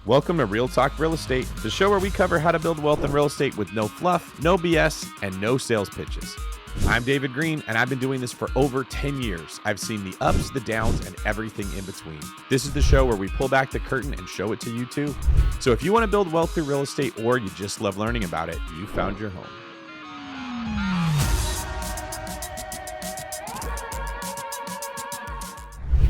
Welcome to Real Talk Real Estate, the show where we cover how to build wealth in real estate with no fluff, no BS, and no sales pitches. I'm David Greene, and I've been doing this for over 10 years. I've seen the ups, the downs, and everything in between. This is the show where we pull back the curtain and show it to you too. So if you want to build wealth through real estate or you just love learning about it, you found your home.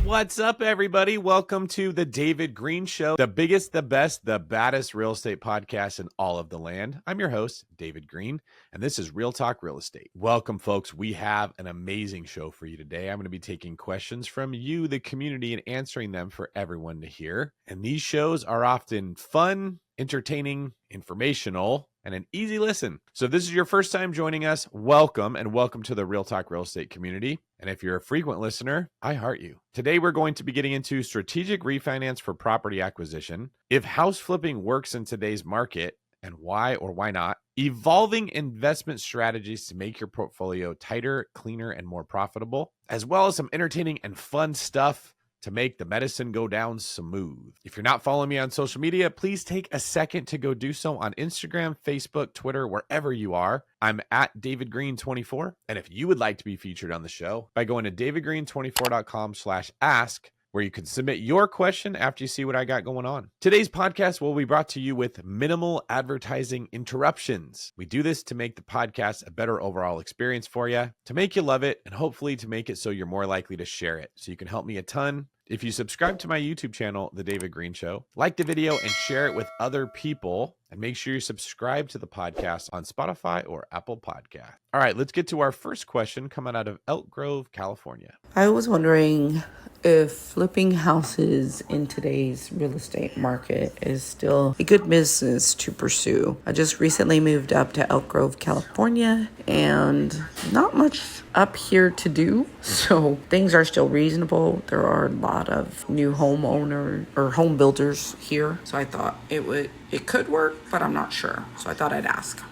What's up, everybody? Welcome to the David Greene Show, the biggest, the best, the baddest real estate podcast in all of the land. I'm your host, David Greene, and this is Real Talk Real Estate. Welcome, folks. We have an amazing show for you today. I'm going to be taking questions from you, the community, and answering them for everyone to hear. And these shows are often fun, entertaining, informational, and an easy listen. So if this is your first time joining us, welcome, and welcome to the Real Talk Real Estate community. And if you're a frequent listener, I heart you. Today, we're going to be getting into strategic refinance for property acquisition, if house flipping works in today's market, and why or why not, evolving investment strategies to make your portfolio tighter, cleaner, and more profitable, as well as some entertaining and fun stuff to make the medicine go down smooth. If you're not following me on social media, please take a second to go do so on Instagram, Facebook, Twitter, wherever you are. I'm at DavidGreene24. And if you would like to be featured on the show, by going to davidgreen24.com/ask, where you can submit your question after you see what I got going on. Today's podcast will be brought to you with minimal advertising interruptions. We do this to make the podcast a better overall experience for you, to make you love it, and hopefully to make it so you're more likely to share it. So you can help me a ton if you subscribe to my YouTube channel, The David Greene Show, like the video and share it with other people, and make sure you subscribe to the podcast on Spotify or Apple Podcast. All right, let's get to our first question coming out of Elk Grove, California. I was wondering if flipping houses in today's real estate market is still a good business to pursue. I just recently moved up to Elk Grove, California, and not much up here to do. So things are still reasonable. There are a lot of new homeowner or home builders here. So I thought it could work, but I'm not sure. So I thought I'd ask.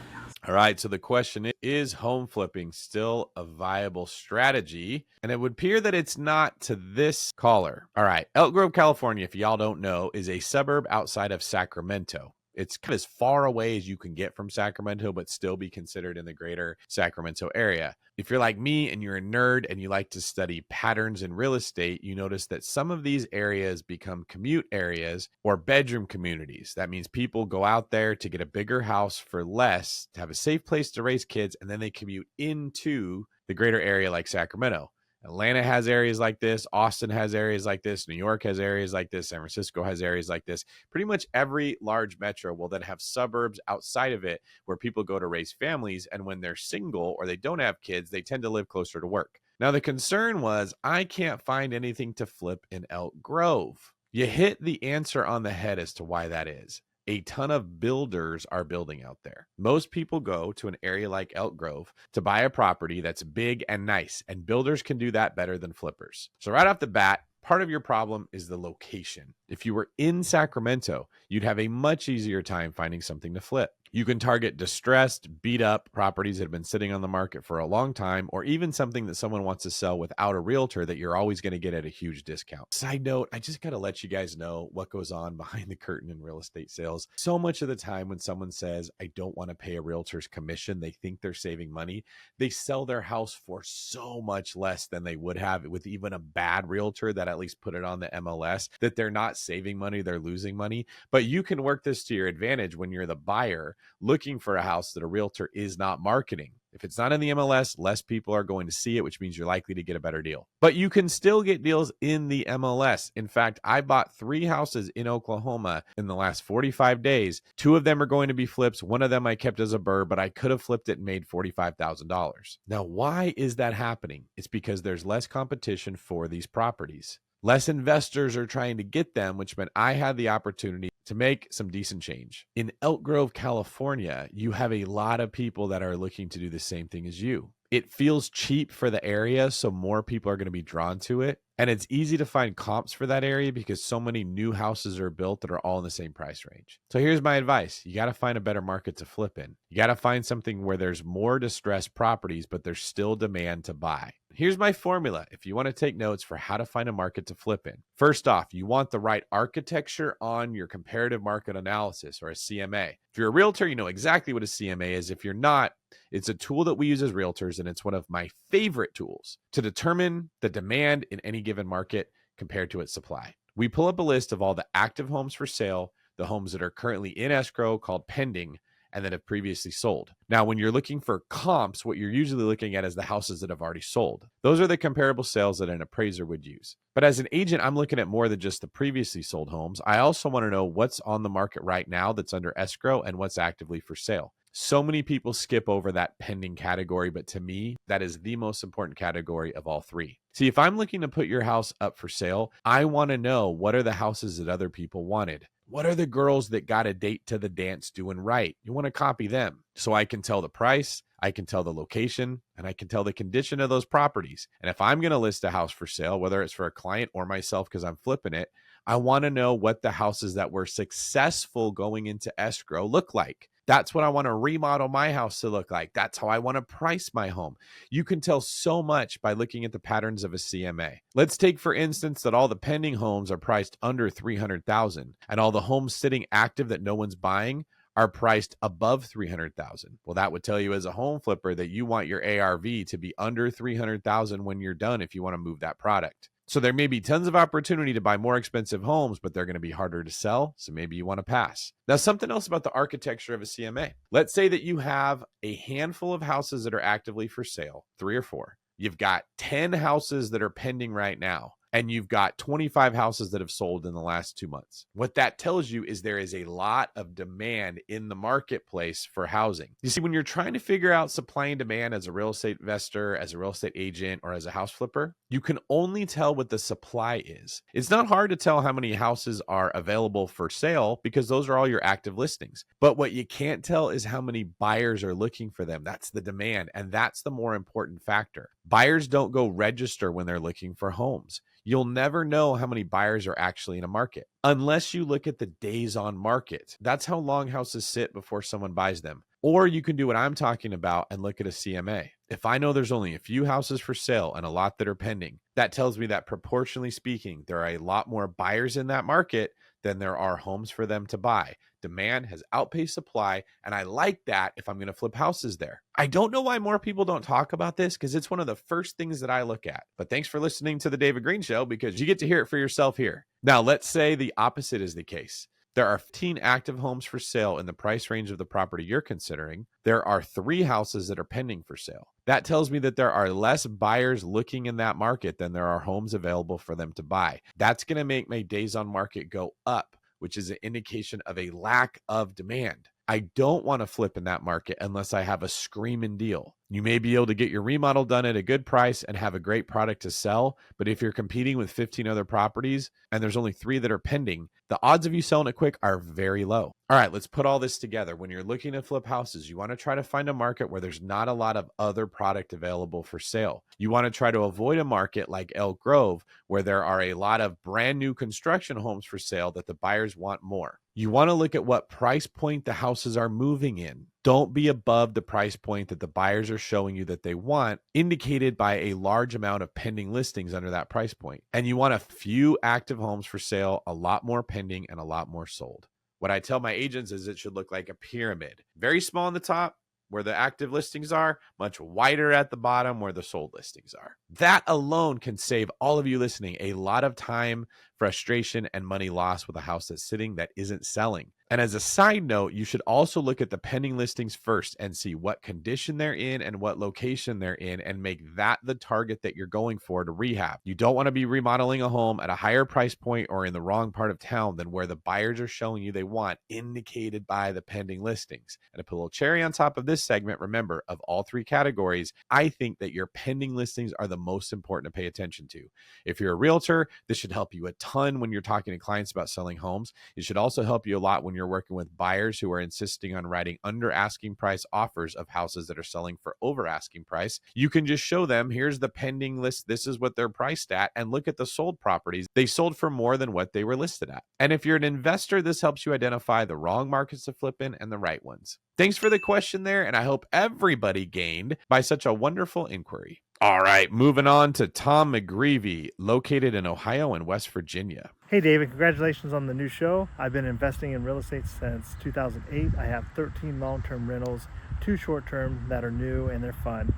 All right, so the question is home flipping still a viable strategy? And it would appear that it's not to this caller. All right, Elk Grove, California, if y'all don't know, is a suburb outside of Sacramento. It's kind of as far away as you can get from Sacramento, but still be considered in the greater Sacramento area. If you're like me and you're a nerd and you like to study patterns in real estate, you notice that some of these areas become commute areas or bedroom communities. That means people go out there to get a bigger house for less, to have a safe place to raise kids, and then they commute into the greater area like Sacramento. Atlanta has areas like this. Austin has areas like this. New York has areas like this. San Francisco has areas like this. Pretty much every large metro will then have suburbs outside of it where people go to raise families. And when they're single or they don't have kids, they tend to live closer to work. Now, the concern was, I can't find anything to flip in Elk Grove. You hit the answer on the head as to why that is. A ton of builders are building out there. Most people go to an area like Elk Grove to buy a property that's big and nice, and builders can do that better than flippers. So right off the bat, part of your problem is the location. If you were in Sacramento, you'd have a much easier time finding something to flip. You can target distressed, beat up properties that have been sitting on the market for a long time, or even something that someone wants to sell without a realtor that you're always going to get at a huge discount. Side note, I just got to let you guys know what goes on behind the curtain in real estate sales. So much of the time when someone says, I don't want to pay a realtor's commission, they think they're saving money. They sell their house for so much less than they would have with even a bad realtor that at least put it on the MLS, that they're not saving money, they're losing money. But you can work this to your advantage when you're the buyer looking for a house that a realtor is not marketing. If it's not in the MLS, less people are going to see it, which means you're likely to get a better deal. But you can still get deals in the MLS. In fact, I bought 3 houses in Oklahoma in the last 45 days. 2 of them are going to be flips. One of them I kept as a BRRR, but I could have flipped it and made $45,000. Now, why is that happening? It's because there's less competition for these properties. Less investors are trying to get them, which meant I had the opportunity to make some decent change. In Elk Grove, California, you have a lot of people that are looking to do the same thing as you. It feels cheap for the area, so more people are going to be drawn to it. And it's easy to find comps for that area because so many new houses are built that are all in the same price range. So here's my advice. You got to find a better market to flip in. You got to find something where there's more distressed properties, but there's still demand to buy. Here's my formula if you want to take notes for how to find a market to flip in. First off, you want the right architecture on your comparative market analysis, or a CMA. If you're a realtor, you know exactly what a CMA is. If you're not, it's a tool that we use as realtors, and it's one of my favorite tools to determine the demand in any given market compared to its supply. We pull up a list of all the active homes for sale, the homes that are currently in escrow called pending, and that have previously sold. Now, when you're looking for comps, what you're usually looking at is the houses that have already sold. Those are the comparable sales that an appraiser would use. But as an agent, I'm looking at more than just the previously sold homes. I also want to know what's on the market right now that's under escrow and what's actively for sale. So many people skip over that pending category, but to me, that is the most important category of all three. See, if I'm looking to put your house up for sale, I want to know what are the houses that other people wanted. What are the girls that got a date to the dance doing right? You want to copy them so I can tell the price, I can tell the location, and I can tell the condition of those properties. And if I'm going to list a house for sale, whether it's for a client or myself because I'm flipping it, I want to know what the houses that were successful going into escrow look like. That's what I want to remodel my house to look like. That's how I want to price my home. You can tell so much by looking at the patterns of a CMA. Let's take, for instance, that all the pending homes are priced under $300,000 and all the homes sitting active that no one's buying are priced above $300,000. Well, that would tell you as a home flipper that you want your ARV to be under $300,000 when you're done if you want to move that product. So there may be tons of opportunity to buy more expensive homes, but they're going to be harder to sell. So maybe you want to pass. Now, something else about the architecture of a CMA. Let's say that you have a handful of houses that are actively for sale, 3 or 4. You've got 10 houses that are pending right now, and you've got 25 houses that have sold in the last 2 months. What that tells you is there is a lot of demand in the marketplace for housing. You see, when you're trying to figure out supply and demand as a real estate investor, as a real estate agent, or as a house flipper, you can only tell what the supply is. It's not hard to tell how many houses are available for sale because those are all your active listings. But what you can't tell is how many buyers are looking for them. That's the demand, and that's the more important factor. Buyers don't go register when they're looking for homes. You'll never know how many buyers are actually in a market unless you look at the days on market. That's how long houses sit before someone buys them. Or you can do what I'm talking about and look at a CMA. If I know there's only a few houses for sale and a lot that are pending, that tells me that proportionally speaking, there are a lot more buyers in that market than there are homes for them to buy. Demand has outpaced supply, and I like that if I'm going to flip houses there. I don't know why more people don't talk about this because it's one of the first things that I look at. But thanks for listening to the David Greene Show because you get to hear it for yourself here. Now, let's say the opposite is the case. There are 15 active homes for sale in the price range of the property you're considering. There are 3 houses that are pending for sale. That tells me that there are less buyers looking in that market than there are homes available for them to buy. That's going to make my days on market go up, which is an indication of a lack of demand. I don't want to flip in that market unless I have a screaming deal. You may be able to get your remodel done at a good price and have a great product to sell, but if you're competing with 15 other properties and there's only 3 that are pending, the odds of you selling it quick are very low. All right, let's put all this together. When you're looking to flip houses, you want to try to find a market where there's not a lot of other product available for sale. You want to try to avoid a market like Elk Grove where there are a lot of brand new construction homes for sale that the buyers want more. You want to look at what price point the houses are moving in. Don't be above the price point that the buyers are showing you that they want, indicated by a large amount of pending listings under that price point. And you want a few active homes for sale, a lot more pending, and a lot more sold. What I tell my agents is it should look like a pyramid. Very small on the top, where the active listings are, much wider at the bottom where the sold listings are. That alone can save all of you listening a lot of time, frustration, and money lost with a house that's sitting that isn't selling. And as a side note, you should also look at the pending listings first and see what condition they're in and what location they're in and make that the target that you're going for to rehab. You don't want to be remodeling a home at a higher price point or in the wrong part of town than where the buyers are showing you they want, indicated by the pending listings. And to put a little cherry on top of this segment, remember, of all 3 categories, I think that your pending listings are the most important to pay attention to. If you're a realtor, this should help you a ton when you're talking to clients about selling homes. It should also help you a lot when you're working with buyers who are insisting on writing under asking price offers of houses that are selling for over asking price. You can just show them, here's the pending list, this is what they're priced at, and look at the sold properties. They sold for more than what they were listed at. And if you're an investor, this helps you identify the wrong markets to flip in and the right ones. Thanks for the question there, and I hope everybody gained by such a wonderful inquiry. All right, moving on to Tom McGreevy, located in Ohio and West Virginia. Hey David, congratulations on the new show. I've been investing in real estate since 2008. I have 13 long-term rentals, 2 short-term that are new and they're fun.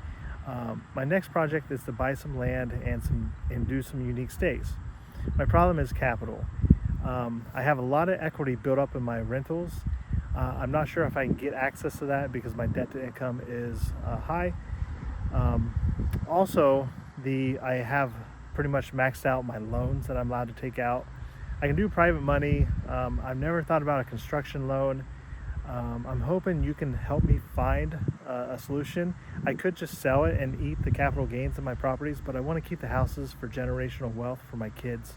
My next project is to buy some land and do some unique stays. My problem is capital. I have a lot of equity built up in my rentals. I'm not sure if I can get access to that because my debt to income is high. Also, I have pretty much maxed out my loans that I'm allowed to take out. I can do private money. I've never thought about a construction loan. I'm hoping you can help me find a solution. I could just sell it and eat the capital gains of my properties, but I want to keep the houses for generational wealth for my kids.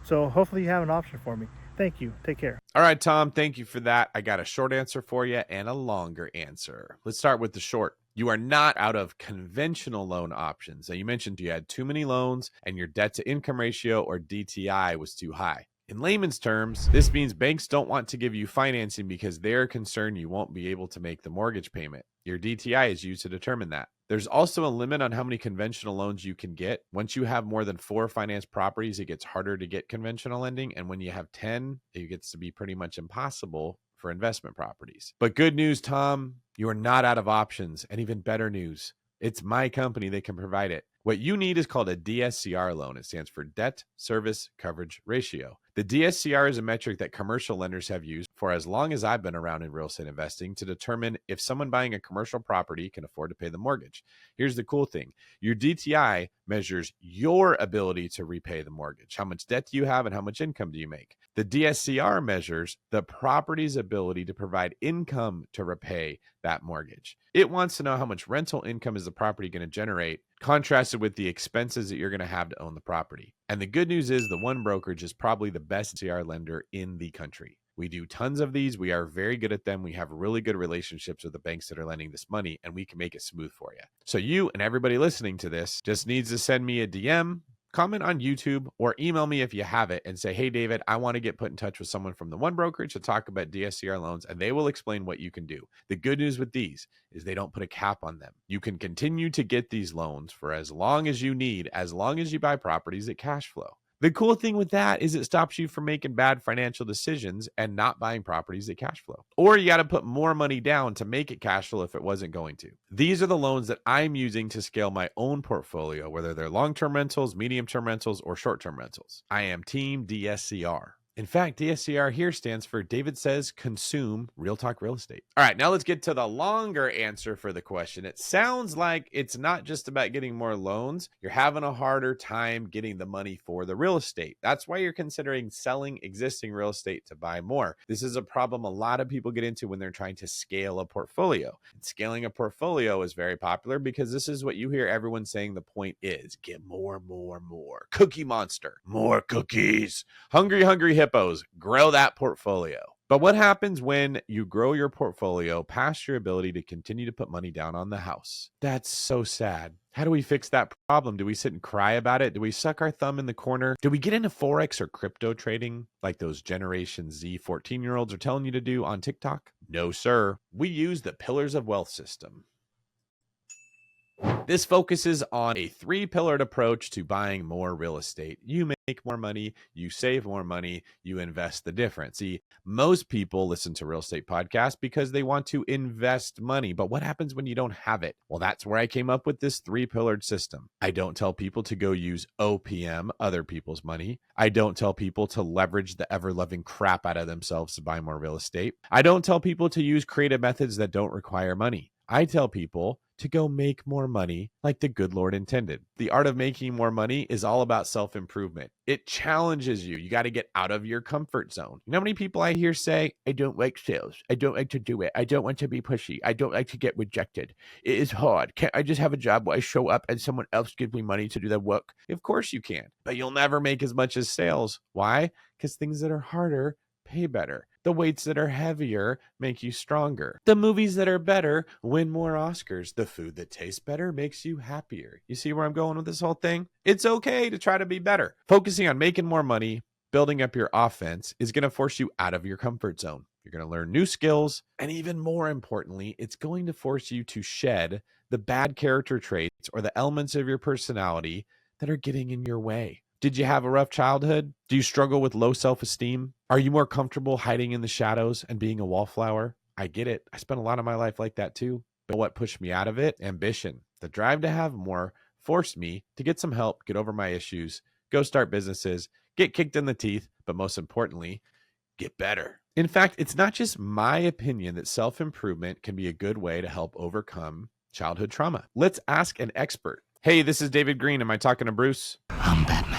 So hopefully you have an option for me. Thank you. Take care. All right, Tom, thank you for that. I got a short answer for you and a longer answer. Let's start with the short. You are not out of conventional loan options. Now, you mentioned you had too many loans and your debt to income ratio, or DTI, was too high. In layman's terms, this means banks don't want to give you financing because they're concerned you won't be able to make the mortgage payment. Your DTI is used to determine that. There's also a limit on how many conventional loans you can get. Once you have more than 4 financed properties, it gets harder to get conventional lending. And when you have 10, it gets to be pretty much impossible for investment properties. But good news, Tom, you are not out of options. And even better news, it's my company that can provide it. What you need is called a DSCR loan. It stands for Debt Service Coverage Ratio. The DSCR is a metric that commercial lenders have used for as long as I've been around in real estate investing to determine if someone buying a commercial property can afford to pay the mortgage. Here's the cool thing. Your DTI measures your ability to repay the mortgage. How much debt do you have and how much income do you make? The DSCR measures the property's ability to provide income to repay that mortgage. It wants to know how much rental income is the property going to generate, contrasted with the expenses that you're going to have to own the property. And the good news is the One Brokerage is probably the best CR lender in the country. We do tons of these. We are very good at them. We have really good relationships with the banks that are lending this money, and we can make it smooth for you. So you and everybody listening to this just needs to send me a DM, comment on YouTube, or email me if you have it and say, hey, David, I want to get put in touch with someone from the One Brokerage to talk about DSCR loans, and they will explain what you can do. The good news with these is they don't put a cap on them. You can continue to get these loans for as long as you need, as long as you buy properties that cash flow. The cool thing with that is it stops you from making bad financial decisions and not buying properties that cash flow. Or you got to put more money down to make it cash flow if it wasn't going to. These are the loans that I'm using to scale my own portfolio, whether they're long-term rentals, medium-term rentals, or short-term rentals. I am Team DSCR. In fact, DSCR here stands for David Says Consume Real Talk Real Estate. All right, now let's get to the longer answer for the question. It sounds like it's not just about getting more loans. You're having a harder time getting the money for the real estate. That's why you're considering selling existing real estate to buy more. This is a problem a lot of people get into when they're trying to scale a portfolio. And scaling a portfolio is very popular because this is what you hear everyone saying the point is. Get more, more, more. Cookie Monster. More cookies. Hungry hippos, grow that portfolio. But what happens when you grow your portfolio past your ability to continue to put money down on the house? That's so sad. How do we fix that problem? Do we sit and cry about it? Do we suck our thumb in the corner? Do we get into Forex or crypto trading like those Generation Z 14-year-olds are telling you to do on TikTok? No, sir. We use the Pillars of Wealth system. This focuses on a 3-pillared approach to buying more real estate. You make more money, you save more money, you invest the difference. See, most people listen to real estate podcasts because they want to invest money. But what happens when you don't have it? Well, that's where I came up with this 3-pillared system. I don't tell people to go use OPM, other people's money. I don't tell people to leverage the ever-loving crap out of themselves to buy more real estate. I don't tell people to use creative methods that don't require money. I tell people to go make more money like the good Lord intended. The art of making more money is all about self-improvement. It challenges you. You got to get out of your comfort zone. You know how many people I hear say, I don't like sales. I don't like to do it. I don't want to be pushy. I don't like to get rejected. It is hard. Can't I just have a job where I show up and someone else gives me money to do the work? Of course you can, but you'll never make as much as sales. Why? Because things that are harder pay better. The weights that are heavier make you stronger. The movies that are better win more Oscars. The food that tastes better makes you happier. You see where I'm going with this whole thing? It's okay to try to be better. Focusing on making more money, building up your offense is going to force you out of your comfort zone. You're going to learn new skills. And even more importantly, it's going to force you to shed the bad character traits or the elements of your personality that are getting in your way. Did you have a rough childhood? Do you struggle with low self-esteem? Are you more comfortable hiding in the shadows and being a wallflower? I get it. I spent a lot of my life like that too. But what pushed me out of it? Ambition. The drive to have more forced me to get some help, get over my issues, go start businesses, get kicked in the teeth, but most importantly, get better. In fact, it's not just my opinion that self-improvement can be a good way to help overcome childhood trauma. Let's ask an expert. Hey, this is David Greene. Am I talking to Bruce? I'm Batman.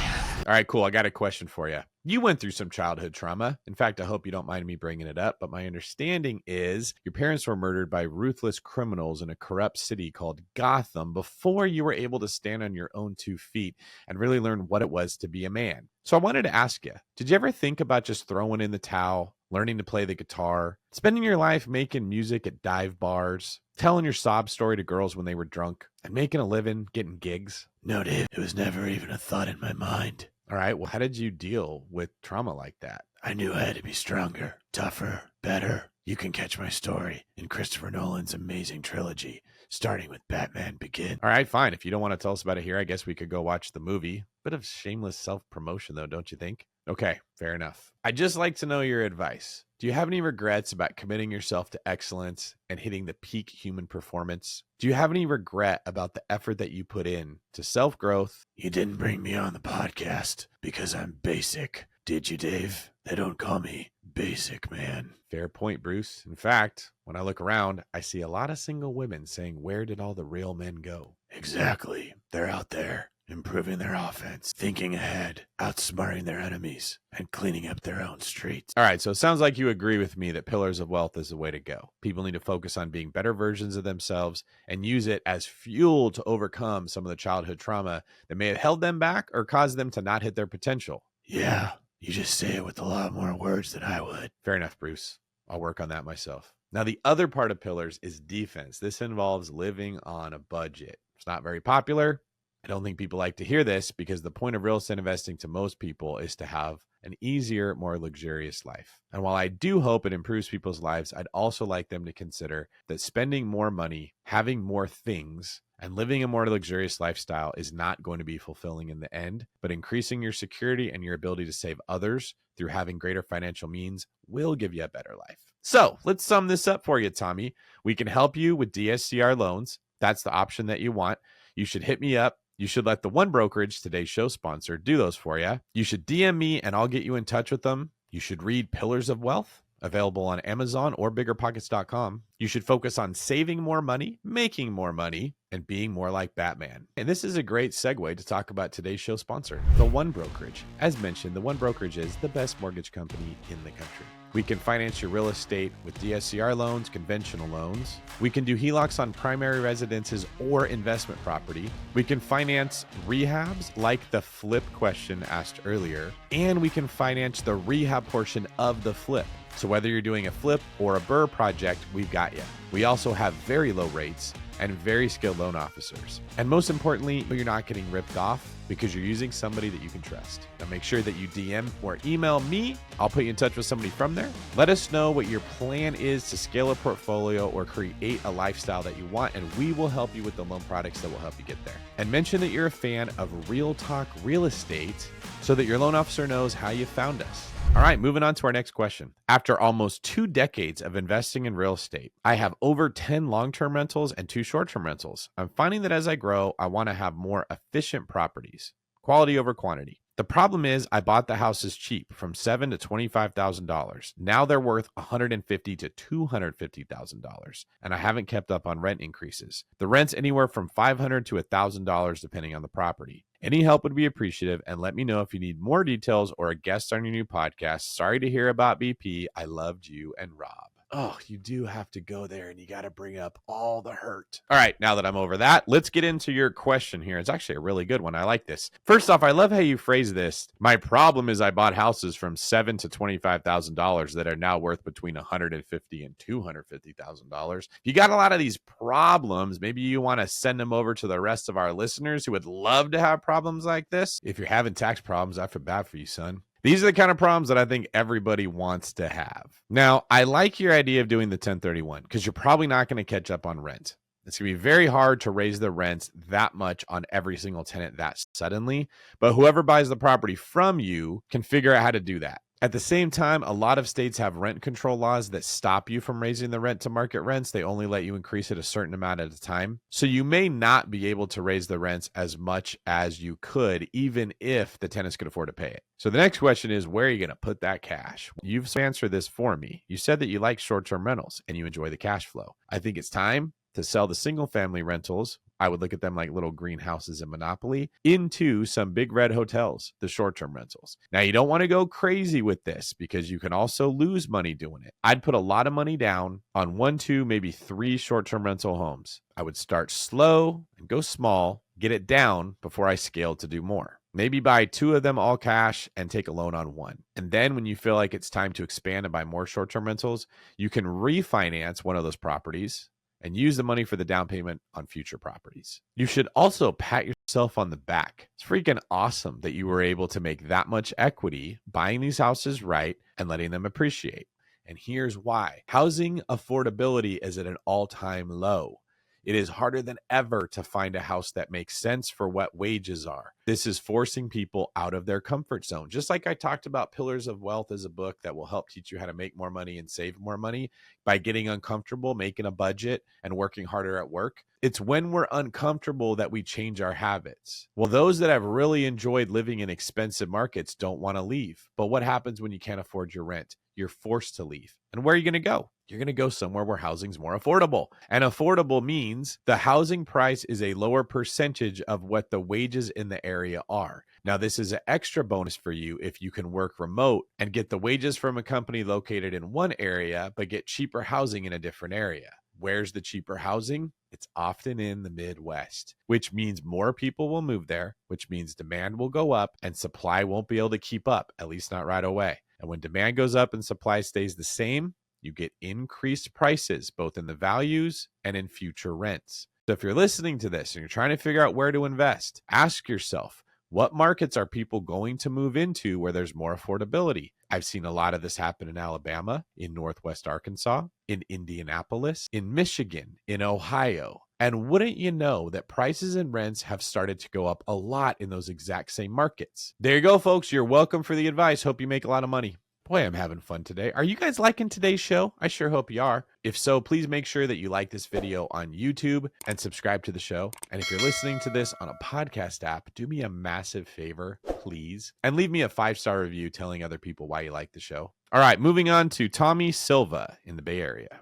All right, cool. I got a question for you. You went through some childhood trauma. In fact, I hope you don't mind me bringing it up, but my understanding is your parents were murdered by ruthless criminals in a corrupt city called Gotham before you were able to stand on your own 2 feet and really learn what it was to be a man. So I wanted to ask you, did you ever think about just throwing in the towel, learning to play the guitar, spending your life making music at dive bars, telling your sob story to girls when they were drunk, and making a living, getting gigs? No, Dave, it was never even a thought in my mind. All right, well, how did you deal with trauma like that? I knew I had to be stronger, tougher, better. You can catch my story in Christopher Nolan's amazing trilogy, starting with Batman Begins. All right, fine. If you don't want to tell us about it here, I guess we could go watch the movie. Bit of shameless self-promotion, though, don't you think? Okay, fair enough. I'd just like to know your advice. Do you have any regrets about committing yourself to excellence and hitting the peak human performance? Do you have any regret about the effort that you put in to self-growth? You didn't bring me on the podcast because I'm basic, did you, Dave? They don't call me Basic Man. Fair point, Bruce. In fact, when I look around, I see a lot of single women saying, where did all the real men go? Exactly. They're out there, improving their offense, thinking ahead, outsmarting their enemies, and cleaning up their own streets. All right, so it sounds like you agree with me that pillars of wealth is the way to go. People need to focus on being better versions of themselves and use it as fuel to overcome some of the childhood trauma that may have held them back or caused them to not hit their potential. Yeah, you just say it with a lot more words than I would. Fair enough, Bruce. I'll work on that myself. Now, the other part of pillars is defense. This involves living on a budget. It's not very popular. I don't think people like to hear this because the point of real estate investing to most people is to have an easier, more luxurious life. And while I do hope it improves people's lives, I'd also like them to consider that spending more money, having more things, and living a more luxurious lifestyle is not going to be fulfilling in the end, but increasing your security and your ability to save others through having greater financial means will give you a better life. So let's sum this up for you, Tommy. We can help you with DSCR loans. That's the option that you want. You should hit me up. You should let the One Brokerage, today's show sponsor, do those for you. You should DM me and I'll get you in touch with them. You should read Pillars of Wealth, available on Amazon or biggerpockets.com. You should focus on saving more money, making more money, and being more like Batman. And this is a great segue to talk about today's show sponsor, the One Brokerage. As mentioned, the One Brokerage is the best mortgage company in the country. We can finance your real estate with DSCR loans, conventional loans. We can do HELOCs on primary residences or investment property. We can finance rehabs like the flip question asked earlier. And we can finance the rehab portion of the flip. So whether you're doing a flip or a BRRR project, we've got you. We also have very low rates and very skilled loan officers. And most importantly, you're not getting ripped off because you're using somebody that you can trust. Now make sure that you DM or email me. I'll put you in touch with somebody from there. Let us know what your plan is to scale a portfolio or create a lifestyle that you want, and we will help you with the loan products that will help you get there. And mention that you're a fan of Real Talk Real Estate so that your loan officer knows how you found us. All right, moving on to our next question. After almost 2 decades of investing in real estate, I have over 10 long-term rentals and 2 short-term rentals. I'm finding that as I grow, I want to have more efficient properties, quality over quantity. The problem is I bought the houses cheap from $7,000 to $25,000. Now they're worth $150,000 to $250,000, and I haven't kept up on rent increases. The rent's anywhere from $500 to $1,000 depending on the property. Any help would be appreciative, and let me know if you need more details or a guest on your new podcast. Sorry to hear about BP. I loved you and Rob. Oh, you do have to go there and you got to bring up all the hurt. All right, now that I'm over that, let's get into your question here. It's actually a really good one. I like this. First off, I love how you phrase this. My problem is I bought houses from $7,000 to $25,000 that are now worth between $150,000 and $250,000. If you got a lot of these problems, maybe you want to send them over to the rest of our listeners who would love to have problems like this. If you're having tax problems, I feel bad for you, son. These are the kind of problems that I think everybody wants to have. Now, I like your idea of doing the 1031 because you're probably not going to catch up on rent. It's going to be very hard to raise the rents that much on every single tenant that suddenly, but whoever buys the property from you can figure out how to do that. At the same time, a lot of states have rent control laws that stop you from raising the rent to market rents. They only let you increase it a certain amount at a time. So you may not be able to raise the rents as much as you could, even if the tenants could afford to pay it. So the next question is, where are you going to put that cash? You've answered this for me. You said that you like short-term rentals and you enjoy the cash flow. I think it's time to sell the single-family rentals. I would look at them like little greenhouses in Monopoly into some big red hotels, the short-term rentals. Now, you don't want to go crazy with this because you can also lose money doing it. I'd put a lot of money down on 1, 2, maybe 3 short-term rental homes. I would start slow and go small, get it down before I scaled to do more. Maybe buy 2 of them all cash and take a loan on 1. And then when you feel like it's time to expand and buy more short-term rentals, you can refinance one of those properties and use the money for the down payment on future properties. You should also pat yourself on the back. It's freaking awesome that you were able to make that much equity buying these houses right and letting them appreciate. And here's why. Housing affordability is at an all-time low. It is harder than ever to find a house that makes sense for what wages are. This is forcing people out of their comfort zone. Just like I talked about Pillars of Wealth as a book that will help teach you how to make more money and save more money by getting uncomfortable, making a budget, and working harder at work. It's when we're uncomfortable that we change our habits. Well, those that have really enjoyed living in expensive markets don't want to leave. But what happens when you can't afford your rent? You're forced to leave. And where are you going to go? You're going to go somewhere where housing's more affordable. And affordable means the housing price is a lower percentage of what the wages in the area are. Now, this is an extra bonus for you if you can work remote and get the wages from a company located in one area, but get cheaper housing in a different area. Where's the cheaper housing? It's often in the Midwest, which means more people will move there, which means demand will go up and supply won't be able to keep up, at least not right away. And when demand goes up and supply stays the same, you get increased prices, both in the values and in future rents. So if you're listening to this and you're trying to figure out where to invest, ask yourself, what markets are people going to move into where there's more affordability? I've seen a lot of this happen in Alabama, in Northwest Arkansas, in Indianapolis, in Michigan, in Ohio. And wouldn't you know that prices and rents have started to go up a lot in those exact same markets? There you go, folks. You're welcome for the advice. Hope you make a lot of money. Boy, I'm having fun today. Are you guys liking today's show? I sure hope you are. If so, please make sure that you like this video on YouTube and subscribe to the show. And if you're listening to this on a podcast app, do me a massive favor, please, and leave me a 5-star review telling other people why you like the show. All right, moving on to Tommy Silva in the Bay Area.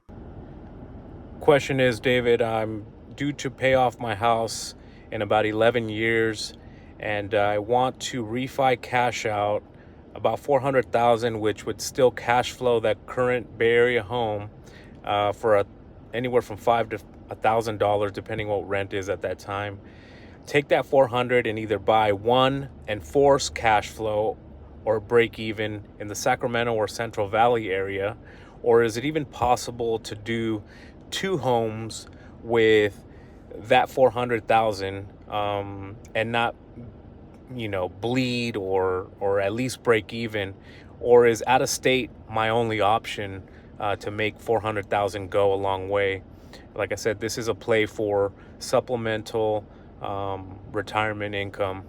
Question is, David, I'm due to pay off my house in about 11 years, and I want to refi cash out about $400,000, which would still cash flow that current Bay Area home for anywhere from $500 to $1,000, depending what rent is at that time. Take that $400 and either buy one and force cash flow or break even in the Sacramento or Central Valley area, or is it even possible to do 2 homes with that $400,000 and not bleed or at least break even? Or is out of state my only option to make $400,000 go a long way? Like I said, this is a play for supplemental retirement income.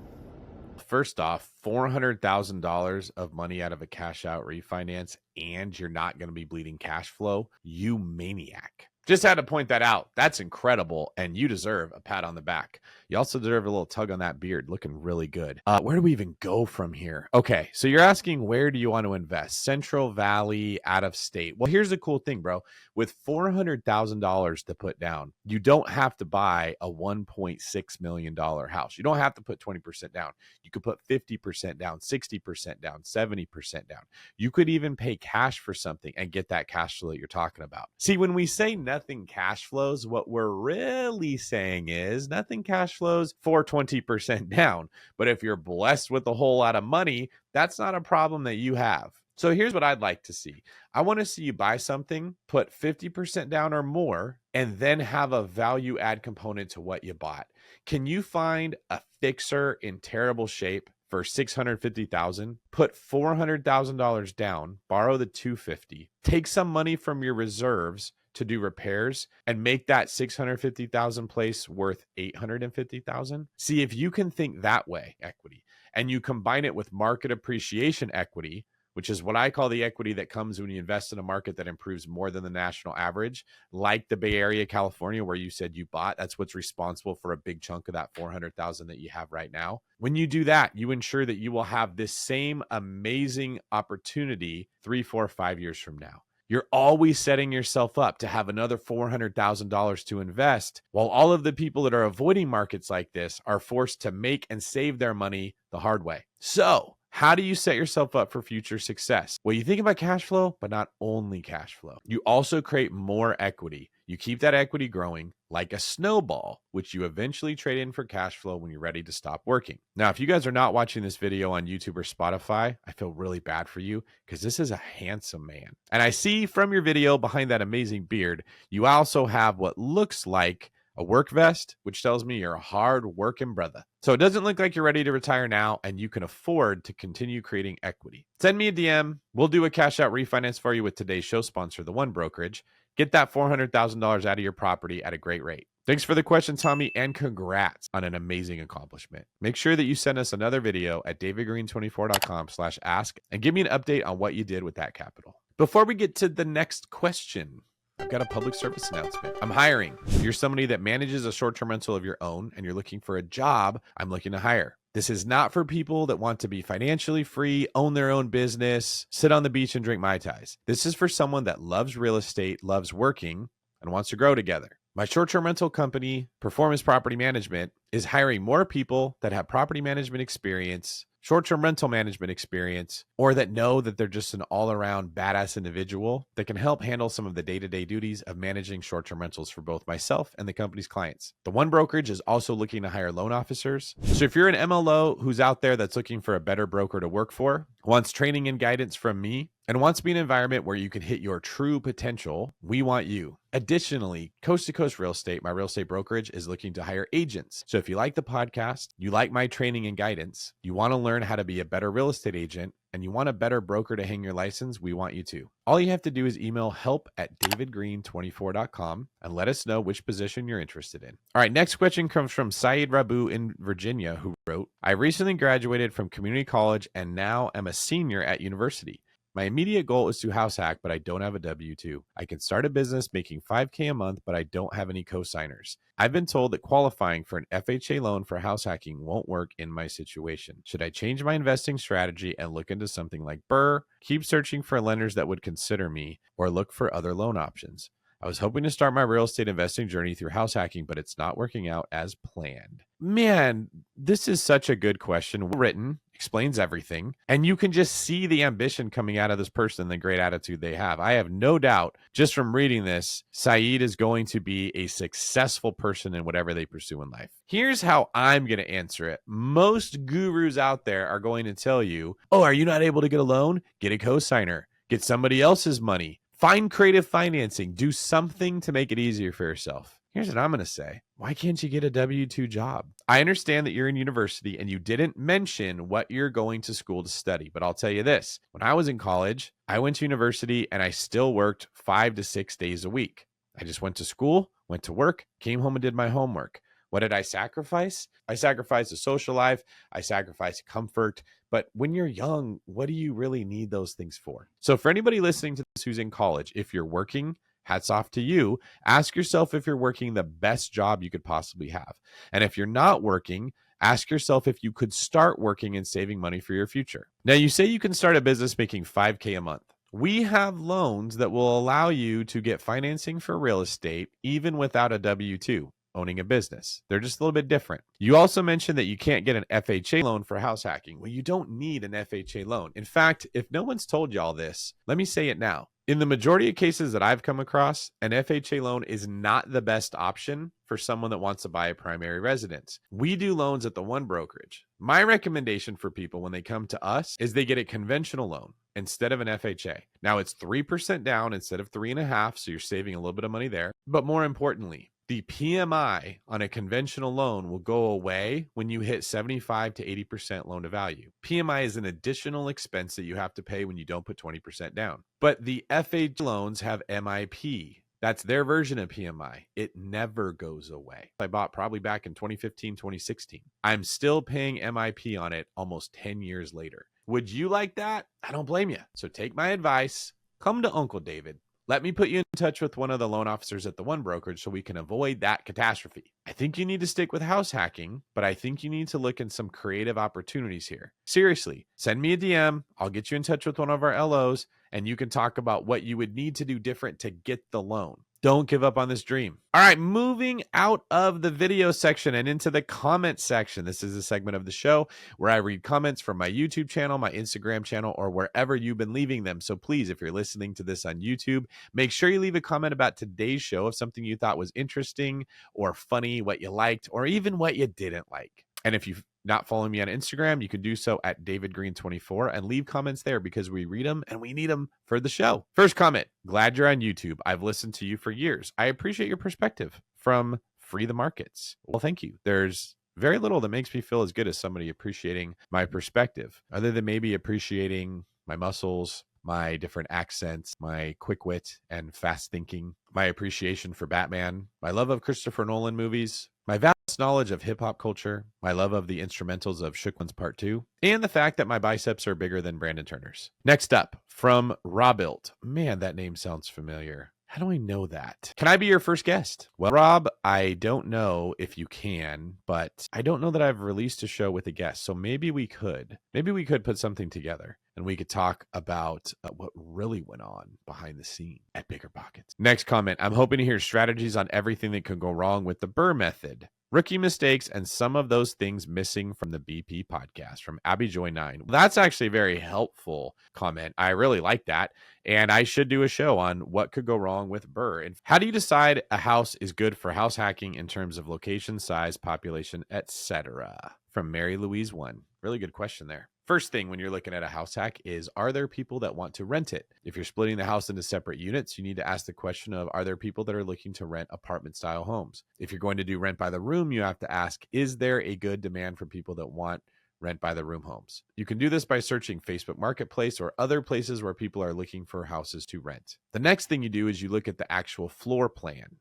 First off, $400,000 of money out of a cash out refinance, and you're not going to be bleeding cash flow. You maniac. Just had to point that out. That's incredible, and you deserve a pat on the back. You also deserve a little tug on that beard. Looking really good. Where do we even go from here? Okay, so you're asking, where do you want to invest? Central Valley, out of state? Well, here's the cool thing, bro. With $400,000 to put down, you don't have to buy a $1.6 million house. You don't have to put 20% down. You could put 50% down, 60% down, 70% down. You could even pay cash for something and get that cash flow that you're talking about. See, when we say nothing cash flows, what we're really saying is nothing cash flows for 20% down. But if you're blessed with a whole lot of money, that's not a problem that you have. So here's what I'd like to see. I want to see you buy something, put 50% down or more, and then have a value add component to what you bought. Can you find a fixer in terrible shape for $650,000, put $400,000 down, borrow the $250,000, take some money from your reserves to do repairs, and make that $650,000 place worth $850,000? See, if you can think that way, equity, and you combine it with market appreciation equity, which is what I call the equity that comes when you invest in a market that improves more than the national average, like the Bay Area, California, where you said you bought. That's what's responsible for a big chunk of that $400,000 that you have right now. When you do that, you ensure that you will have this same amazing opportunity 3, 4, 5 years from now. You're always setting yourself up to have another $400,000 to invest, while all of the people that are avoiding markets like this are forced to make and save their money the hard way. So, how do you set yourself up for future success? Well, you think about cash flow, but not only cash flow. You also create more equity. You keep that equity growing like a snowball, which you eventually trade in for cash flow when you're ready to stop working. Now, if you guys are not watching this video on YouTube or Spotify, I feel really bad for you because this is a handsome man. And I see from your video behind that amazing beard, you also have what looks like a work vest, which tells me you're a hard working brother. So it doesn't look like you're ready to retire now, and you can afford to continue creating equity. Send me a DM. We'll do a cash out refinance for you with today's show sponsor, the One Brokerage. Get that $400,000 out of your property at a great rate. Thanks for the question, Tommy, and congrats on an amazing accomplishment. Make sure that you send us another video at davidgreen24.com/ask and give me an update on what you did with that capital. Before we get to the next question, I've got a public service announcement. I'm hiring. If you're somebody that manages a short-term rental of your own and you're looking for a job, I'm looking to hire. This is not for people that want to be financially free, own their own business, sit on the beach and drink Mai Tais. This is for someone that loves real estate, loves working, and wants to grow together. My short-term rental company, Performance Property Management, is hiring more people that have property management experience, short-term rental management experience, or that know that they're just an all-around badass individual that can help handle some of the day-to-day duties of managing short-term rentals for both myself and the company's clients. The One Brokerage is also looking to hire loan officers. So if you're an MLO who's out there that's looking for a better broker to work for, wants training and guidance from me, and wants to be an environment where you can hit your true potential, we want you. Additionally, Coast to Coast Real Estate, my real estate brokerage, is looking to hire agents. So if you like the podcast, you like my training and guidance, you want to learn how to be a better real estate agent, and you want a better broker to hang your license, we want you to. All you have to do is email help@davidgreen24.com and let us know which position you're interested in. All right, next question comes from Saeed Rabu in Virginia, who wrote, I recently graduated from community college and now am a senior at university. My immediate goal is to house hack, but I don't have a W-2. I can start a business making $5K a month, but I don't have any co-signers. I've been told that qualifying for an FHA loan for house hacking won't work in my situation. Should I change my investing strategy and look into something like BRRRR, keep searching for lenders that would consider me, or look for other loan options? I was hoping to start my real estate investing journey through house hacking, but it's not working out as planned. Man, this is such a good question. Written, explains everything, and you can just see the ambition coming out of this person, the great attitude they have. I have no doubt, just from reading this, Saeed is going to be a successful person in whatever they pursue in life. Here's how I'm going to answer it. Most gurus out there are going to tell you, oh, are you not able to get a loan? Get a cosigner. Get somebody else's money. Find creative financing. Do something to make it easier for yourself. Here's what I'm going to say. Why can't you get a W-2 job? I understand that you're in university and you didn't mention what you're going to school to study, but I'll tell you this. When I was in college, I went to university and I still worked 5 to 6 days a week. I just went to school, went to work, came home and did my homework. What did I sacrifice? I sacrificed a social life. I sacrificed comfort. But when you're young, what do you really need those things for? So for anybody listening to this who's in college, if you're working, hats off to you. Ask yourself if you're working the best job you could possibly have. And if you're not working, ask yourself if you could start working and saving money for your future. Now, you say you can start a business making $5K a month. We have loans that will allow you to get financing for real estate even without a W-2. Owning a business. They're just a little bit different. You also mentioned that you can't get an FHA loan for house hacking. Well, you don't need an FHA loan. In fact, if no one's told y'all this, let me say it now. In the majority of cases that I've come across, an FHA loan is not the best option for someone that wants to buy a primary residence. We do loans at the One Brokerage. My recommendation for people when they come to us is they get a conventional loan instead of an FHA. Now it's 3% down instead of 3.5%, so you're saving a little bit of money there. But more importantly, the PMI on a conventional loan will go away when you hit 75 to 80% loan to value. PMI is an additional expense that you have to pay when you don't put 20% down. But the FHA loans have MIP. That's their version of PMI. It never goes away. I bought probably back in 2015, 2016. I'm still paying MIP on it almost 10 years later. Would you like that? I don't blame you. So take my advice. Come to Uncle David. Let me put you in touch with one of the loan officers at the One Brokerage so we can avoid that catastrophe. I think you need to stick with house hacking, but I think you need to look in some creative opportunities here. Seriously, send me a DM. I'll get you in touch with one of our LOs, and you can talk about what you would need to do different to get the loan. Don't give up on this dream. All right, moving out of the video section and into the comment section. This is a segment of the show where I read comments from my YouTube channel, my Instagram channel, or wherever you've been leaving them. So please, if you're listening to this on YouTube, make sure you leave a comment about today's show of something you thought was interesting or funny, what you liked, or even what you didn't like. And if you've not following me on Instagram, you can do so at David Greene 24 and leave comments there because we read them and we need them for the show. First comment, glad you're on YouTube. I've listened to you for years. I appreciate your perspective from Free the Markets. Well, thank you. There's very little that makes me feel as good as somebody appreciating my perspective, other than maybe appreciating my muscles, my different accents, my quick wit and fast thinking, my appreciation for Batman, my love of Christopher Nolan movies, my vast knowledge of hip-hop culture, my love of the instrumentals of Shook Ones Part 2, and the fact that my biceps are bigger than Brandon Turner's. Next up, from Robilt. Man, that name sounds familiar. How do I know that? Can I be your first guest? Well, Rob, I don't know if you can, but I don't know that I've released a show with a guest, so maybe we could. Maybe we could put something together and we could talk about what really went on behind the scene at Bigger Pockets. Next comment, I'm hoping to hear strategies on everything that could go wrong with the BRRRR method. Rookie mistakes and some of those things missing from the BP podcast from Abby Joy 9. That's actually a very helpful comment. I really like that. And I should do a show on what could go wrong with BRRRR. And how do you decide a house is good for house hacking in terms of location, size, population, etc.? From Mary Louise 1. Really good question there. First thing when you're looking at a house hack is, are there people that want to rent it? If you're splitting the house into separate units, you need to ask the question of, are there people that are looking to rent apartment style homes? If you're going to do rent by the room, you have to ask, is there a good demand for people that want rent by the room homes? You can do this by searching Facebook Marketplace or other places where people are looking for houses to rent. The next thing you do is you look at the actual floor plan.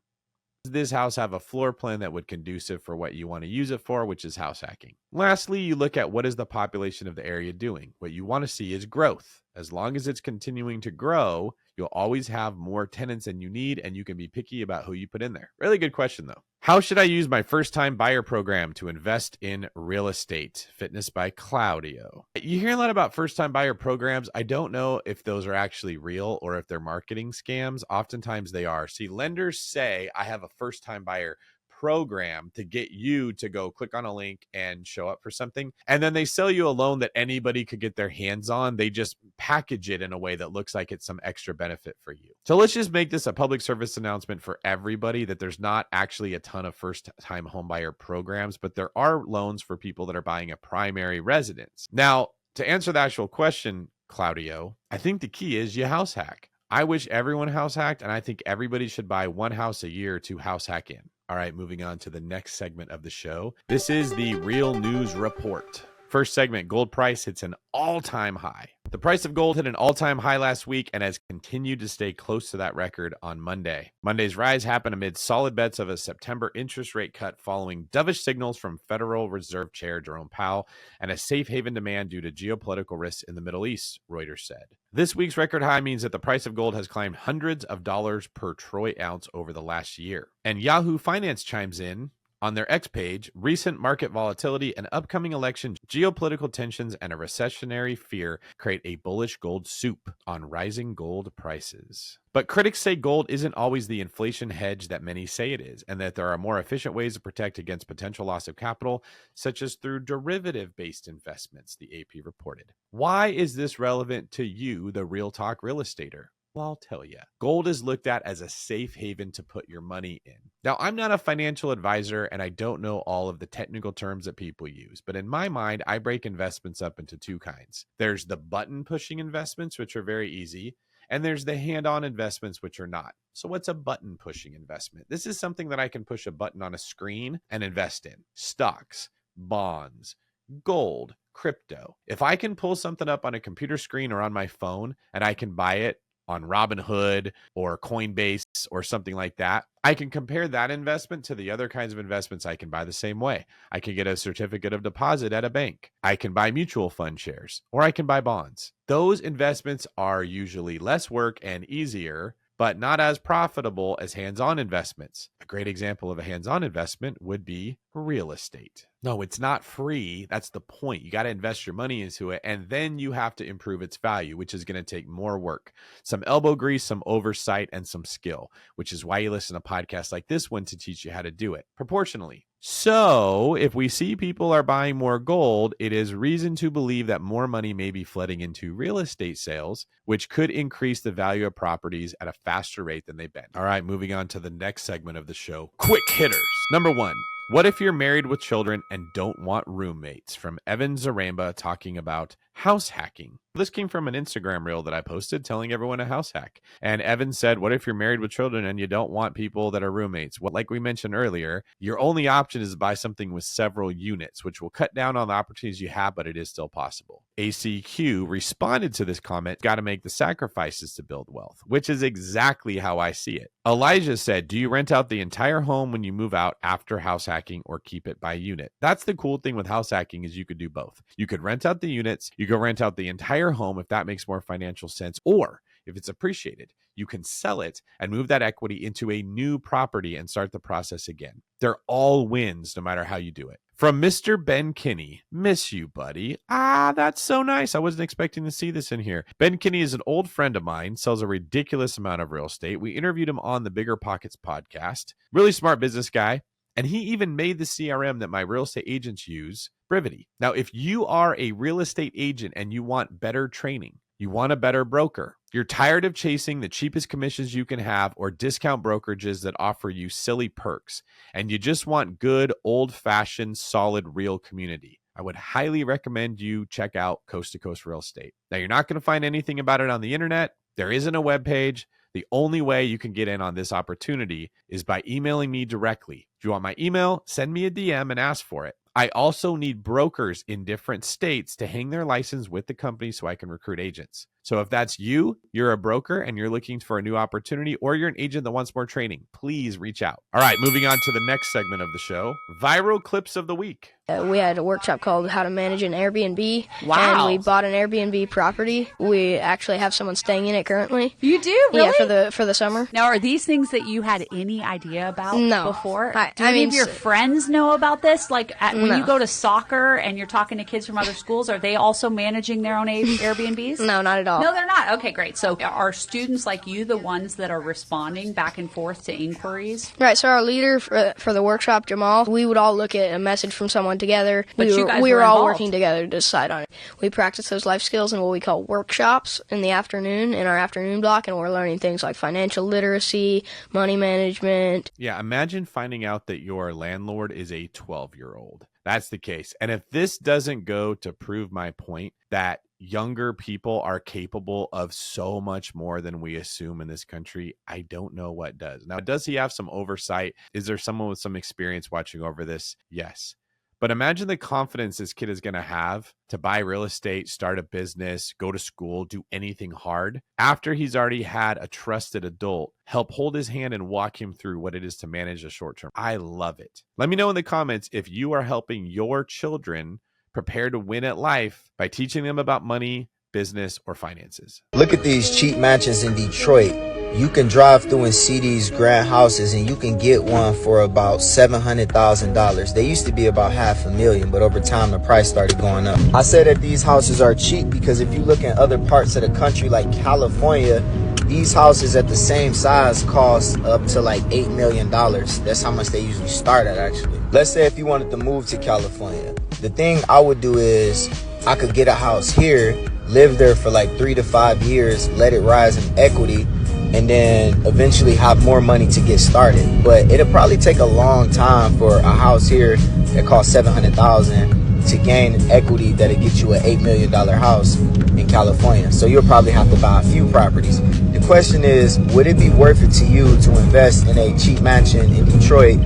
Does this house have a floor plan that would conducive for what you want to use it for, which is house hacking? Lastly, you look at what is the population of the area doing. What you want to see is growth. As long as it's continuing to grow, you'll always have more tenants than you need, and you can be picky about who you put in there. Really good question, though. How should I use my first-time buyer program to invest in real estate? Fitness by Claudio. You hear a lot about first-time buyer programs. I don't know if those are actually real or if they're marketing scams. Oftentimes they are. See, lenders say, I have a first-time buyer program to get you to go click on a link and show up for something. And then they sell you a loan that anybody could get their hands on. They just package it in a way that looks like it's some extra benefit for you. So let's just make this a public service announcement for everybody that there's not actually a ton of first-time homebuyer programs, but there are loans for people that are buying a primary residence. Now, to answer the actual question, Claudio, I think the key is you house hack. I wish everyone house hacked, and I think everybody should buy one house a year to house hack in. All right, moving on to the next segment of the show. This is the Real News Report. First segment, gold price hits an all-time high. The price of gold hit an all-time high last week and has continued to stay close to that record on Monday. Monday's rise happened amid solid bets of a September interest rate cut following dovish signals from Federal Reserve Chair Jerome Powell and a safe haven demand due to geopolitical risks in the Middle East, Reuters said. This week's record high means that the price of gold has climbed hundreds of dollars per troy ounce over the last year. And Yahoo Finance chimes in on their X page, recent market volatility, an upcoming election, geopolitical tensions, and a recessionary fear create a bullish gold soup on rising gold prices. But critics say gold isn't always the inflation hedge that many say it is, and that there are more efficient ways to protect against potential loss of capital, such as through derivative-based investments, the AP reported. Why is this relevant to you, the Real Talk real estater? Well, I'll tell you. Gold is looked at as a safe haven to put your money in. Now, I'm not a financial advisor and I don't know all of the technical terms that people use, but in my mind, I break investments up into two kinds. There's the button pushing investments, which are very easy, and there's the hand-on investments, which are not. So what's a button pushing investment? This is something that I can push a button on a screen and invest in. Stocks, bonds, gold, crypto. If I can pull something up on a computer screen or on my phone and I can buy it on Robinhood or Coinbase or something like that, I can compare that investment to the other kinds of investments I can buy the same way. I can get a certificate of deposit at a bank. I can buy mutual fund shares, or I can buy bonds. Those investments are usually less work and easier, but not as profitable as hands-on investments. A great example of a hands-on investment would be real estate. No, it's not free. That's the point. You got to invest your money into it, and then you have to improve its value, which is going to take more work, some elbow grease, some oversight, and some skill, which is why you listen to podcasts like this one to teach you how to do it proportionally. So if we see people are buying more gold, it is reason to believe that more money may be flooding into real estate sales, which could increase the value of properties at a faster rate than they've been. All right, moving on to the next segment of the show. Quick hitters. Number one. What if you're married with children and don't want roommates? From Evan Zaramba talking about house hacking. This came from an Instagram reel that I posted telling everyone a house hack. And Evan said, what if you're married with children and you don't want people that are roommates? Well, like we mentioned earlier, your only option is to buy something with several units, which will cut down on the opportunities you have, but it is still possible. ACQ responded to this comment, got to make the sacrifices to build wealth, which is exactly how I see it. Elijah said, do you rent out the entire home when you move out after house hacking or keep it by unit? That's the cool thing with house hacking is you could do both. You could rent out the units, you could rent out the entire home if that makes more financial sense, or if it's appreciated, you can sell it and move that equity into a new property and start the process again. They're all wins no matter how you do it. From Mr. Ben Kinney, miss you, buddy. That's so nice. I wasn't expecting to see this in here. Ben Kinney is an old friend of mine, sells a ridiculous amount of real estate. We interviewed him on the Bigger Pockets podcast. Really smart business guy. And he even made the CRM that my real estate agents use, Brivity. Now, if you are a real estate agent and you want better training, you want a better broker, you're tired of chasing the cheapest commissions you can have or discount brokerages that offer you silly perks, and you just want good, old-fashioned, solid, real community, I would highly recommend you check out Coast to Coast Real Estate. Now, you're not going to find anything about it on the internet. There isn't a webpage. The only way you can get in on this opportunity is by emailing me directly. If you want my email, send me a DM and ask for it. I also need brokers in different states to hang their license with the company so I can recruit agents. So if that's you, you're a broker and you're looking for a new opportunity, or you're an agent that wants more training, please reach out. All right, moving on to the next segment of the show, viral clips of the week. We had a workshop called How to Manage an Airbnb. Wow. And we bought an Airbnb property. We actually have someone staying in it currently. You do? Really? Yeah, for the summer. Now, are these things that you had any idea about No. before? I Do any mean, of your friends know about this? Like when No. you go to soccer and you're talking to kids from other schools, are they also managing their own Airbnbs? No, not at all. No, they're not. Okay, great. So are students like you the ones that are responding back and forth to inquiries? Right, so our leader for the workshop, Jamal, we would all look at a message from someone together. But you guys we were were all involved. working together to decide on it. We practice those life skills in what we call workshops in the afternoon, in our afternoon block, and we're learning things like financial literacy, money management. Yeah, imagine finding out that your landlord is a 12-year-old. That's the case. And if this doesn't go to prove my point that younger people are capable of so much more than we assume in this country, I don't know what does. Now, does he have some oversight? Is there someone with some experience watching over this? Yes. But imagine the confidence this kid is going to have to buy real estate, start a business, go to school, do anything hard after he's already had a trusted adult help hold his hand and walk him through what it is to manage a short term. I love it. Let me know in the comments if you are helping your children prepare to win at life by teaching them about money, business, or finances. Look at these cheap mansions in Detroit. You can drive through and see these grand houses, and you can get one for about $700,000. They used to be about $500,000, but over time the price started going up. I say that these houses are cheap because if you look in other parts of the country like California, these houses at the same size cost up to like $8 million. That's how much they usually start at, actually. Let's say if you wanted to move to California, the thing I would do is I could get a house here, live there for like 3 to 5 years, let it rise in equity, and then eventually have more money to get started. But it'll probably take a long time for a house here that costs $700,000 to gain equity that'll get you an $8 million house in California. So you'll probably have to buy a few properties. The question is, would it be worth it to you to invest in a cheap mansion in Detroit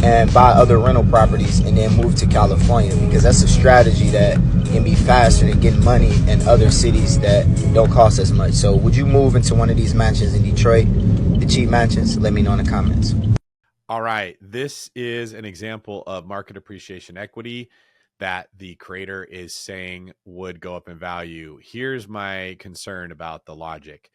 and buy other rental properties and then move to California? Because that's a strategy that can be faster than getting money in other cities that don't cost as much. So would you move into one of these mansions in Detroit, the cheap mansions? Let me know in the comments. All right. This is an example of market appreciation equity that the creator is saying would go up in value. Here's my concern about the logic.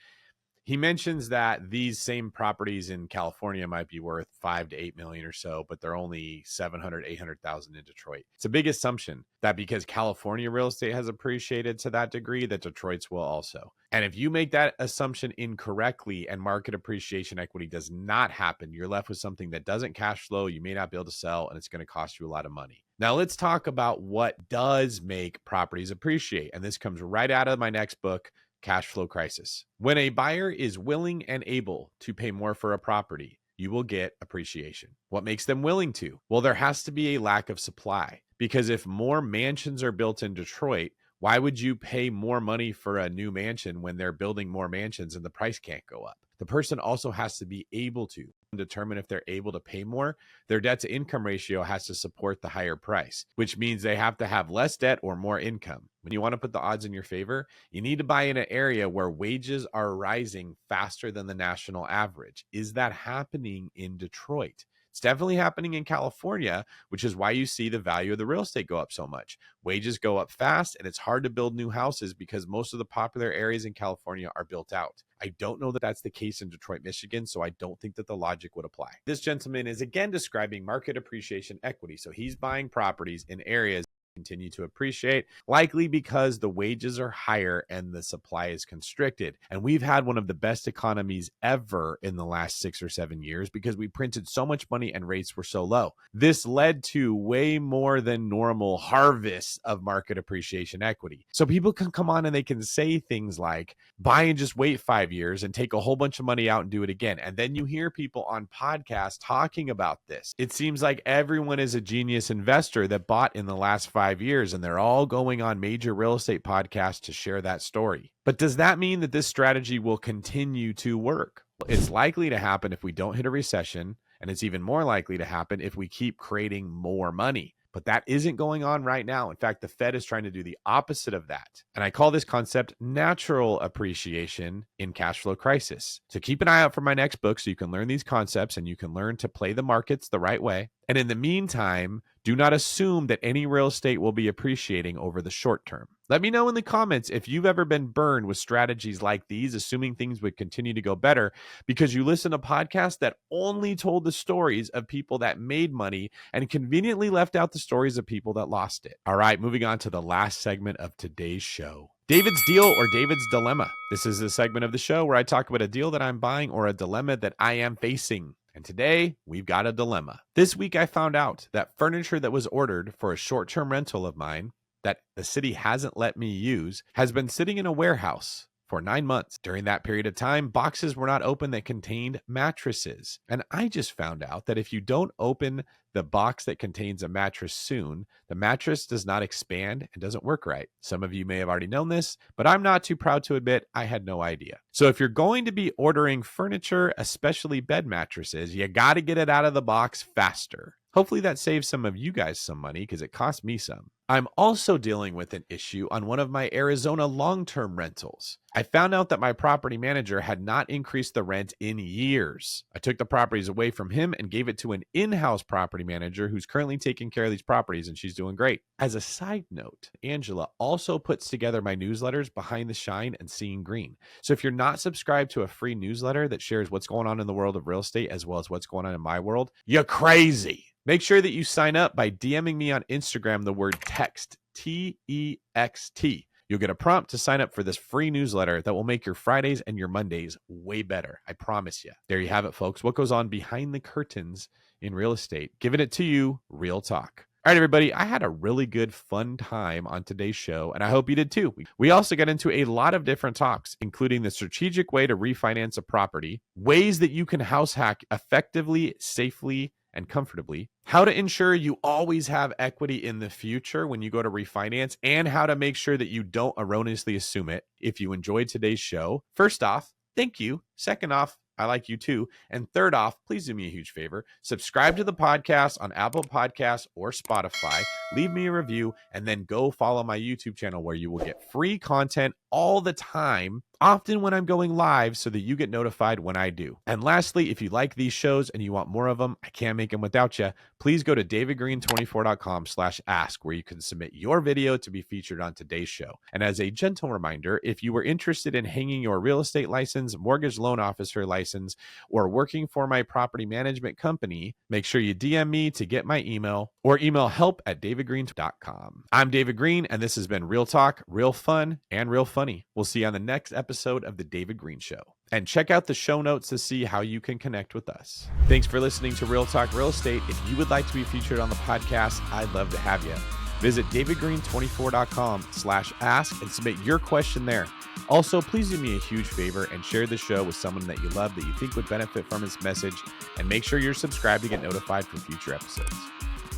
He mentions that these same properties in California might be worth 5 to 8 million or so, but they're only 700, 800,000 in Detroit. It's a big assumption that because California real estate has appreciated to that degree, that Detroit's will also. And if you make that assumption incorrectly and market appreciation equity does not happen, you're left with something that doesn't cash flow, you may not be able to sell, and it's going to cost you a lot of money. Now let's talk about what does make properties appreciate. And this comes right out of my next book, Cash Flow Crisis. When a buyer is willing and able to pay more for a property, you will get appreciation. What makes them willing to? Well, there has to be a lack of supply, because if more mansions are built in Detroit, why would you pay more money for a new mansion when they're building more mansions and the price can't go up? The person also has to be able to determine if they're able to pay more. Their debt to income ratio has to support the higher price, which means they have to have less debt or more income. When you want to put the odds in your favor, you need to buy in an area where wages are rising faster than the national average. Is that happening in Detroit? It's definitely happening in California, which is why you see the value of the real estate go up so much. Wages go up fast, and it's hard to build new houses because most of the popular areas in California are built out. I don't know that that's the case in Detroit, Michigan, so I don't think that the logic would apply. This gentleman is again describing market appreciation equity. So he's buying properties in areas continue to appreciate, likely because the wages are higher and the supply is constricted. And we've had one of the best economies ever in the last 6 or 7 years because we printed so much money and rates were so low. This led to way more than normal harvests of market appreciation equity. So people can come on and they can say things like, buy and just wait 5 years and take a whole bunch of money out and do it again. And then you hear people on podcasts talking about this. It seems like everyone is a genius investor that bought in the last 5 years, and they're all going on major real estate podcasts to share that story. But does that mean that this strategy will continue to work? It's likely to happen if we don't hit a recession, and it's even more likely to happen if we keep creating more money. But that isn't going on right now. In fact, the Fed is trying to do the opposite of that. And I call this concept natural appreciation in cash flow crisis. So keep an eye out for my next book so you can learn these concepts and you can learn to play the markets the right way. And in the meantime, do not assume that any real estate will be appreciating over the short term. Let me know in the comments if you've ever been burned with strategies like these, assuming things would continue to go better because you listen to podcasts that only told the stories of people that made money and conveniently left out the stories of people that lost it. All right, moving on to the last segment of today's show. David's Deal or David's Dilemma. This is a segment of the show where I talk about a deal that I'm buying or a dilemma that I am facing. And today, we've got a dilemma. This week, I found out that furniture that was ordered for a short-term rental of mine that the city hasn't let me use has been sitting in a warehouse for 9 months. During that period of time, boxes were not open that contained mattresses. And I just found out that if you don't open the box that contains a mattress soon, the mattress does not expand and doesn't work right. Some of you may have already known this, but I'm not too proud to admit I had no idea. So if you're going to be ordering furniture, especially bed mattresses, you got to get it out of the box faster. Hopefully that saves some of you guys some money because it cost me some. I'm also dealing with an issue on one of my Arizona long-term rentals. I found out that my property manager had not increased the rent in years. I took the properties away from him and gave it to an in-house property manager who's currently taking care of these properties, and she's doing great. As a side note, Angela also puts together my newsletters Behind the Shine and Seeing Green. So if you're not subscribed to a free newsletter that shares what's going on in the world of real estate as well as what's going on in my world, you're crazy. Make sure that you sign up by DMing me on Instagram the word text, T-E-X-T. You'll get a prompt to sign up for this free newsletter that will make your Fridays and your Mondays way better. I promise you. There you have it, folks. What goes on behind the curtains in real estate? Giving it to you, real talk. All right, everybody, I had a really good, fun time on today's show, and I hope you did too. We also got into a lot of different topics, including the strategic way to refinance a property, ways that you can house hack effectively, safely, and comfortably, how to ensure you always have equity in the future when you go to refinance, and how to make sure that you don't erroneously assume it. If you enjoyed today's show, first off, thank you. Second off, I like you too. And third off, please do me a huge favor. Subscribe to the podcast on Apple Podcasts or Spotify. Leave me a review and then go follow my YouTube channel where you will get free content all the time, often when I'm going live so that you get notified when I do. And lastly, if you like these shows and you want more of them, I can't make them without you. Please go to davidgreen24.com/ask where you can submit your video to be featured on today's show. And as a gentle reminder, if you were interested in hanging your real estate license, mortgage loan officer license, or working for my property management company, make sure you DM me to get my email or email help@davidgreen.com. I'm David Greene, and this has been Real Talk, Real Fun, and Real Funny. We'll see you on the next episode of The David Greene Show. And check out the show notes to see how you can connect with us. Thanks for listening to Real Talk Real Estate. If you would like to be featured on the podcast, I'd love to have you. Visit davidgreen24.com/ask and submit your question there. Also, please do me a huge favor and share the show with someone that you love that you think would benefit from this message, and make sure you're subscribed to get notified for future episodes.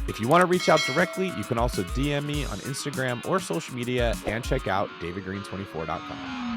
If you want to reach out directly, you can also DM me on Instagram or social media, and check out davidgreen24.com.